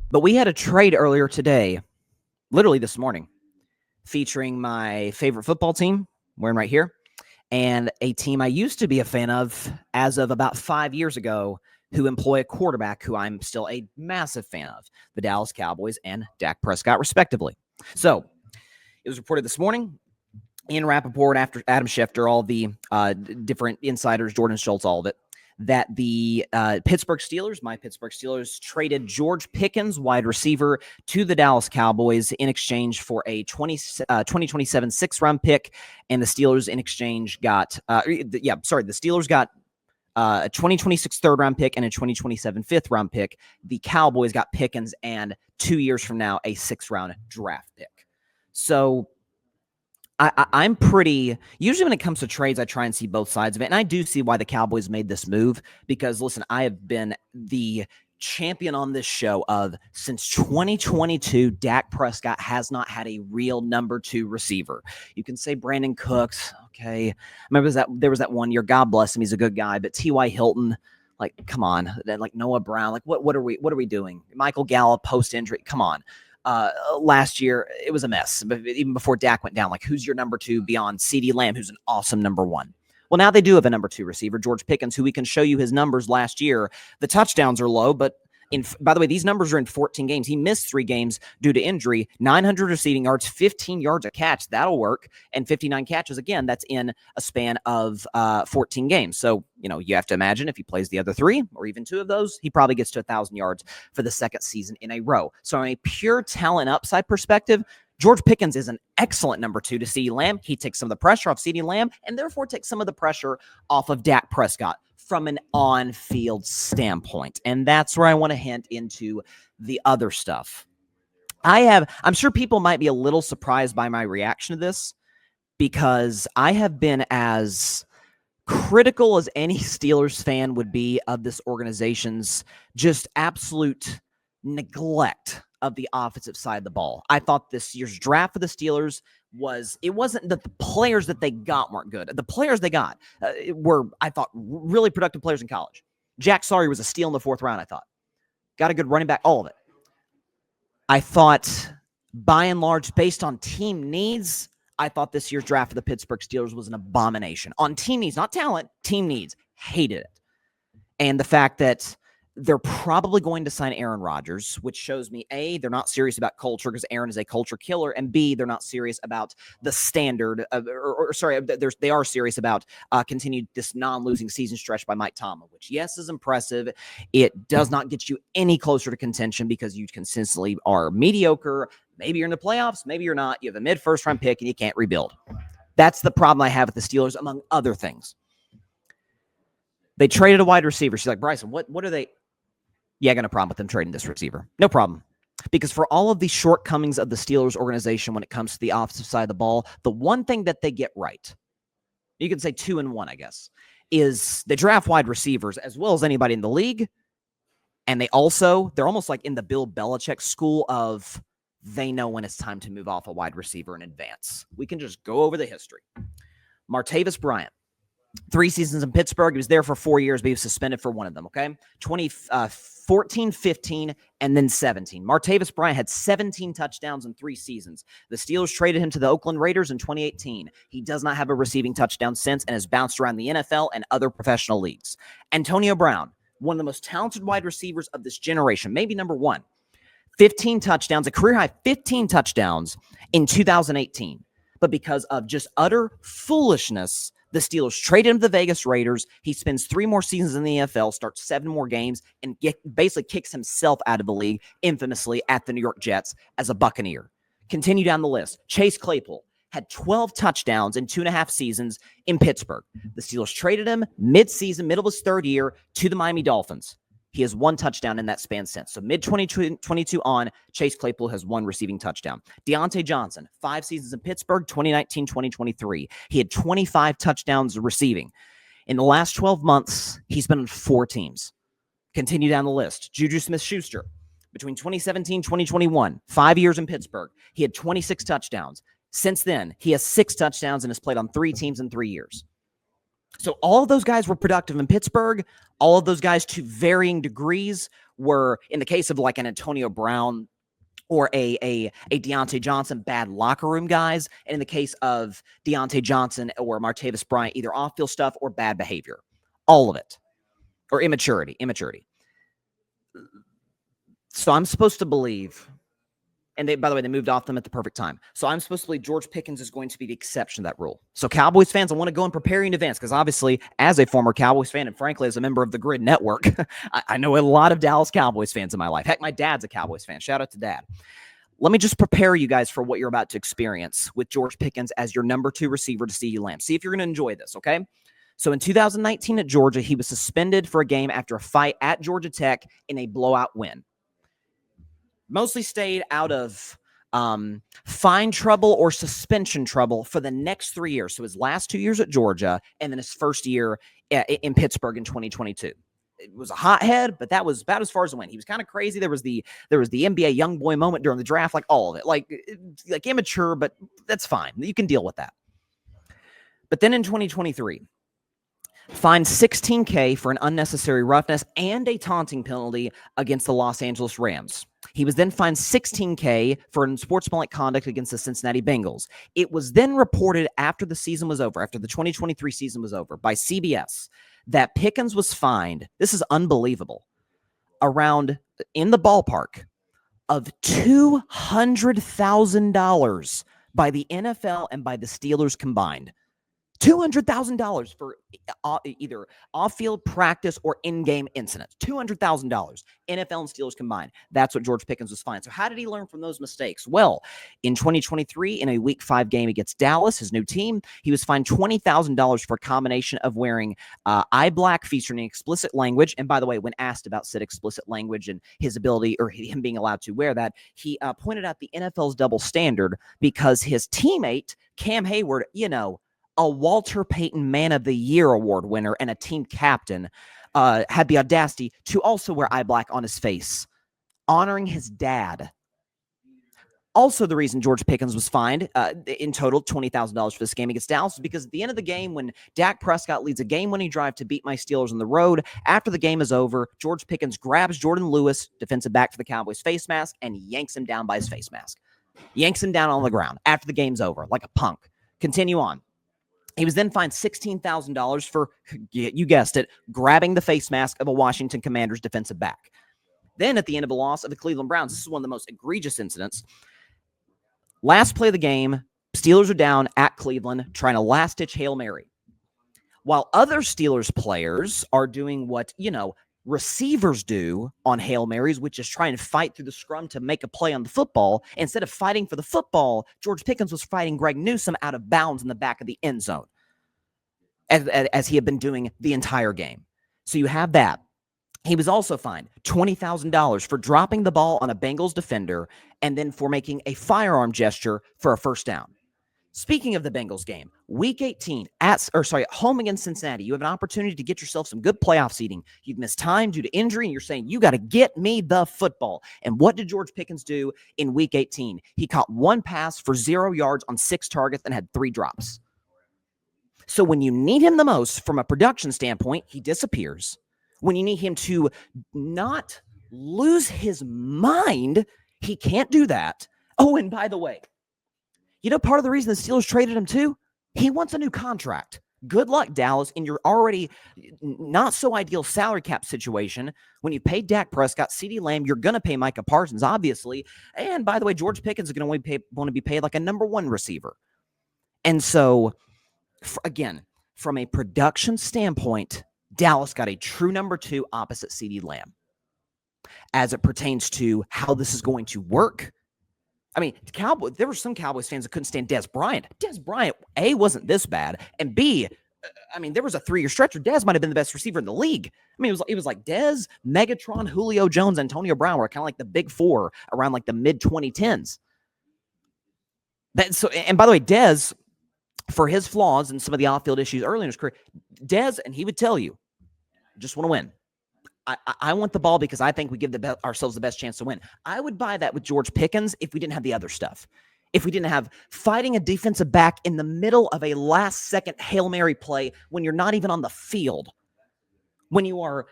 But we had a trade earlier today, literally this morning, featuring my favorite football team, wearing right here, and a team I used to be a fan of as of about 5 years ago, who employ a quarterback who I'm still a massive fan of, the Dallas Cowboys and Dak Prescott, respectively. So it was reported this morning in Rappaport, after Adam Schefter, all the different insiders, Jordan Schultz, all of it, that the Pittsburgh Steelers, my Pittsburgh Steelers, traded George Pickens, wide receiver, to the Dallas Cowboys in exchange for a 2027 sixth-round pick, and the Steelers in exchange got, the Steelers got a 2026 third-round pick and a 2027 fifth-round pick. The Cowboys got Pickens and 2 years from now, a sixth-round draft pick. So I'm pretty, usually when it comes to trades, I try and see both sides of it. And I do see why the Cowboys made this move because, listen, I have been the champion on this show of since 2022, Dak Prescott has not had a real number 2 receiver. You can say Brandon Cooks. Okay. I remember there was that one year, God bless him, he's a good guy, but T.Y. Hilton, like, come on. Then like Noah Brown, like what are we doing? Michael Gallup post-injury, come on. Last year, it was a mess. Even before Dak went down, like, who's your number 2 beyond CeeDee Lamb, who's an awesome number 1? Well, now they do have a number 2 receiver, George Pickens, who we can show you his numbers last year. The touchdowns are low, but by the way, these numbers are in 14 games. He missed 3 games due to injury, 900 receiving yards, 15 yards a catch. That'll work. And 59 catches. Again, that's in a span of 14 games. So, you have to imagine if he plays the other 3 or even 2 of those, he probably gets to 1,000 yards for the second season in a row. So, on a pure talent upside perspective, George Pickens is an excellent number 2 to CeeDee Lamb. He takes some of the pressure off CeeDee Lamb and therefore takes some of the pressure off of Dak Prescott from an on-field standpoint. And that's where I want to hint into the other stuff. I'm sure people might be a little surprised by my reaction to this because I have been as critical as any Steelers fan would be of this organization's just absolute neglect of the offensive side of the ball. I thought this year's draft for the Steelers wasn't that the players that they got weren't good. The players they got were, I thought, really productive players in college. Jack Sawyer was a steal in the 4th round, I thought. Got a good running back, all of it. I thought, by and large, based on team needs, I thought this year's draft for the Pittsburgh Steelers was an abomination. On team needs, not talent, team needs. Hated it. And the fact that they're probably going to sign Aaron Rodgers, which shows me, A, they're not serious about culture because Aaron is a culture killer, and B, they're not serious about the standard, they are serious about continued this non-losing season stretch by Mike Tomlin, which, yes, is impressive. It does not get you any closer to contention because you consistently are mediocre. Maybe you're in the playoffs, maybe you're not. You have a mid-first round pick, and you can't rebuild. That's the problem I have with the Steelers, among other things. They traded a wide receiver. She's like, Bryson, what are they? Yeah, I got no problem with them trading this receiver. No problem. Because for all of the shortcomings of the Steelers organization when it comes to the offensive side of the ball, the one thing that they get right, you can say 2-1, I guess, is they draft wide receivers as well as anybody in the league. And they're almost like in the Bill Belichick school of they know when it's time to move off a wide receiver in advance. We can just go over the history. Martavis Bryant. 3 seasons in Pittsburgh. He was there for 4 years, but he was suspended for one of them, okay? 2014, 15, and then 17. Martavis Bryant had 17 touchdowns in 3 seasons. The Steelers traded him to the Oakland Raiders in 2018. He does not have a receiving touchdown since and has bounced around the NFL and other professional leagues. Antonio Brown, one of the most talented wide receivers of this generation, maybe number 1. 15 touchdowns, a career-high 15 touchdowns in 2018. But because of just utter foolishness, the Steelers traded him to the Vegas Raiders. He spends 3 more seasons in the NFL, starts 7 more games, and basically kicks himself out of the league, infamously at the New York Jets as a Buccaneer. Continue down the list. Chase Claypool had 12 touchdowns in 2.5 seasons in Pittsburgh. The Steelers traded him mid-season, middle of his 3rd year, to the Miami Dolphins. He has 1 touchdown in that span since. So mid-2022 on, Chase Claypool has 1 receiving touchdown. Deontay Johnson, 5 seasons in Pittsburgh, 2019-2023. He had 25 touchdowns receiving. In the last 12 months, he's been on 4 teams. Continue down the list. Juju Smith-Schuster, between 2017-2021, 5 years in Pittsburgh. He had 26 touchdowns. Since then, he has 6 touchdowns and has played on 3 teams in 3 years. So all of those guys were productive in Pittsburgh. All of those guys, to varying degrees, were, in the case of like an Antonio Brown or a Deontay Johnson, bad locker room guys. And in the case of Deontay Johnson or Martavis Bryant, either off-field stuff or bad behavior. All of it. Or immaturity. So I'm supposed to believe, and by the way, they moved off them at the perfect time. So I'm supposed to believe George Pickens is going to be the exception to that rule. So Cowboys fans, I want to go and prepare you in advance, because obviously, as a former Cowboys fan, and frankly, as a member of the Grid Network, I know a lot of Dallas Cowboys fans in my life. Heck, my dad's a Cowboys fan. Shout out to Dad. Let me just prepare you guys for what you're about to experience with George Pickens as your number 2 receiver to CeeDee Lamb. See if you're going to enjoy this, okay? So in 2019 at Georgia, he was suspended for a game after a fight at Georgia Tech in a blowout win. Mostly stayed out of fine trouble or suspension trouble for the next 3 years. So his last 2 years at Georgia, and then his first year in Pittsburgh in 2022. It was a hothead, but that was about as far as it went. He was kind of crazy. There was the NBA young boy moment during the draft, like all of it, like immature, but that's fine. You can deal with that. But then in 2023, fined $16K for an unnecessary roughness and a taunting penalty against the Los Angeles Rams. He was then fined $16K for unsportsmanlike conduct against the Cincinnati Bengals. It was then reported after the season was over, after the 2023 season was over, by CBS, that Pickens was fined, this is unbelievable, around, in the ballpark, of $200,000 by the NFL and by the Steelers combined. $200,000 for either off-field practice or in-game incidents. $200,000. NFL and Steelers combined. That's what George Pickens was fined. So how did he learn from those mistakes? Well, in 2023, in a Week 5 game against Dallas, his new team, he was fined $20,000 for a combination of wearing eye black featuring explicit language. And by the way, when asked about said explicit language and his ability or him being allowed to wear that, he pointed out the NFL's double standard because his teammate, Cam Hayward, a Walter Payton Man of the Year award winner and a team captain, had the audacity to also wear eye black on his face, honoring his dad. Also, the reason George Pickens was fined in total $20,000 for this game against Dallas is because at the end of the game, when Dak Prescott leads a game-winning drive to beat my Steelers on the road, after the game is over, George Pickens grabs Jordan Lewis, defensive back for the Cowboys, face mask, and yanks him down by his face mask. Yanks him down on the ground after the game's over, like a punk. Continue on. He was then fined $16,000 for, you guessed it, grabbing the face mask of a Washington Commanders defensive back. Then at the end of a loss of the Cleveland Browns, this is one of the most egregious incidents. Last play of the game, Steelers are down at Cleveland, trying to last-ditch Hail Mary. While other Steelers players are doing what, receivers do on Hail Marys, which is try and fight through the scrum to make a play on the football. Instead of fighting for the football, George Pickens was fighting Greg Newsome out of bounds in the back of the end zone, as he had been doing the entire game. So you have that. He was also fined $20,000 for dropping the ball on a Bengals defender and then for making a firearm gesture for a first down. Speaking of the Bengals game, Week 18 at home against Cincinnati, you have an opportunity to get yourself some good playoff seeding. You've missed time due to injury, and you're saying, you got to get me the football. And what did George Pickens do in Week 18? He caught 1 pass for 0 yards on 6 targets and had 3 drops. So when you need him the most from a production standpoint, he disappears. When you need him to not lose his mind, he can't do that. Oh, and by the way, part of the reason the Steelers traded him too? He wants a new contract. Good luck, Dallas, in your already not so ideal salary cap situation. When you pay Dak Prescott, CeeDee Lamb, you're going to pay Micah Parsons, obviously. And by the way, George Pickens is going to want to be paid like a number 1 receiver. And so, again, from a production standpoint, Dallas got a true number 2 opposite CeeDee Lamb. As it pertains to how this is going to work, there were some Cowboys fans that couldn't stand Dez Bryant. Dez Bryant, A, wasn't this bad, and B, there was a 3-year stretch where Dez might have been the best receiver in the league. It was like Dez, Megatron, Julio Jones, Antonio Brown were kind of like the big 4 around like the mid-2010s. And by the way, Dez, for his flaws and some of the off-field issues early in his career, Dez, and he would tell you, just want to win. I want the ball because I think we give ourselves the best chance to win. I would buy that with George Pickens if we didn't have the other stuff. if we didn't have fighting a defensive back in the middle of a last-second Hail Mary play when you're not even on the field, when you are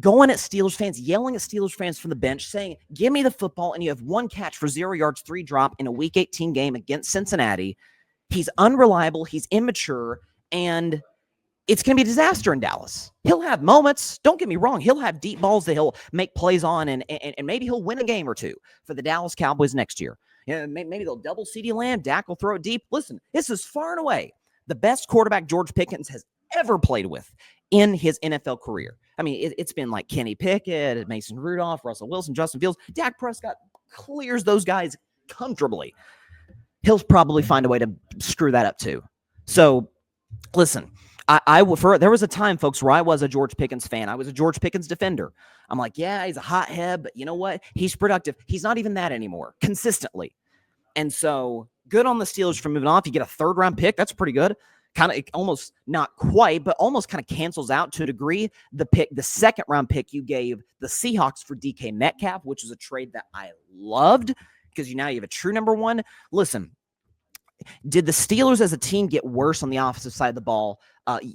going at Steelers fans, yelling at Steelers fans from the bench, saying, give me the football, and you have 1 catch for 0 yards, 3 drop in a Week 18 game against Cincinnati. He's unreliable, he's immature, and it's going to be a disaster in Dallas. He'll have moments. Don't get me wrong. He'll have deep balls that he'll make plays on, and maybe he'll win a game or two for the Dallas Cowboys next year. Maybe they'll double CeeDee Lamb. Dak will throw it deep. Listen, this is far and away the best quarterback George Pickens has ever played with in his NFL career. I mean, it's been like Kenny Pickett, Mason Rudolph, Russell Wilson, Justin Fields. Dak Prescott clears those guys comfortably. He'll probably find a way to screw that up too. So, listen, there was a time, folks, where I was a George Pickens fan. I was a George Pickens defender. I'm like, yeah, he's a hothead, but you know what? He's productive. He's not even that anymore, consistently. And so, good on the Steelers for moving off. You get a 3rd-round pick. That's pretty good. Kind of almost not quite, but almost kind of cancels out to a degree the 2nd-round pick you gave the Seahawks for DK Metcalf, which is a trade that I loved because now you have a true number 1. Listen, did the Steelers as a team get worse on the offensive side of the ball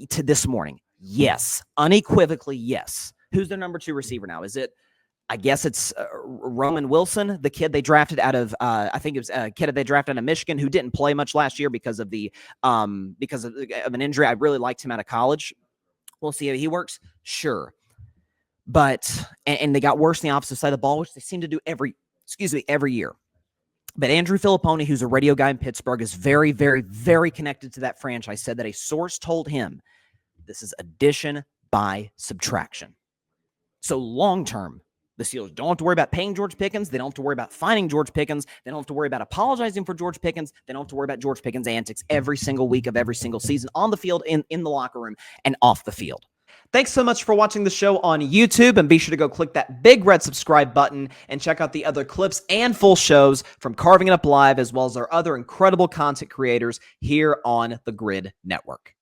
to this morning? Yes. Unequivocally, yes. Who's their number 2 receiver now? Is it, I guess it's Roman Wilson, the kid they drafted out of, I think it was a kid they drafted out of Michigan who didn't play much last year because of an injury. I really liked him out of college. We'll see how he works. Sure. But, and they got worse on the opposite side of the ball, which they seem to do every year. But Andrew Filippone, who's a radio guy in Pittsburgh, is very, very, very connected to that franchise, said that a source told him this is addition by subtraction. So long-term, the Steelers don't have to worry about paying George Pickens. They don't have to worry about finding George Pickens. They don't have to worry about apologizing for George Pickens. They don't have to worry about George Pickens' antics every single week of every single season on the field, in the locker room, and off the field. Thanks so much for watching the show on YouTube, and be sure to go click that big red subscribe button and check out the other clips and full shows from Carving It Up Live, as well as our other incredible content creators here on the Grid Network.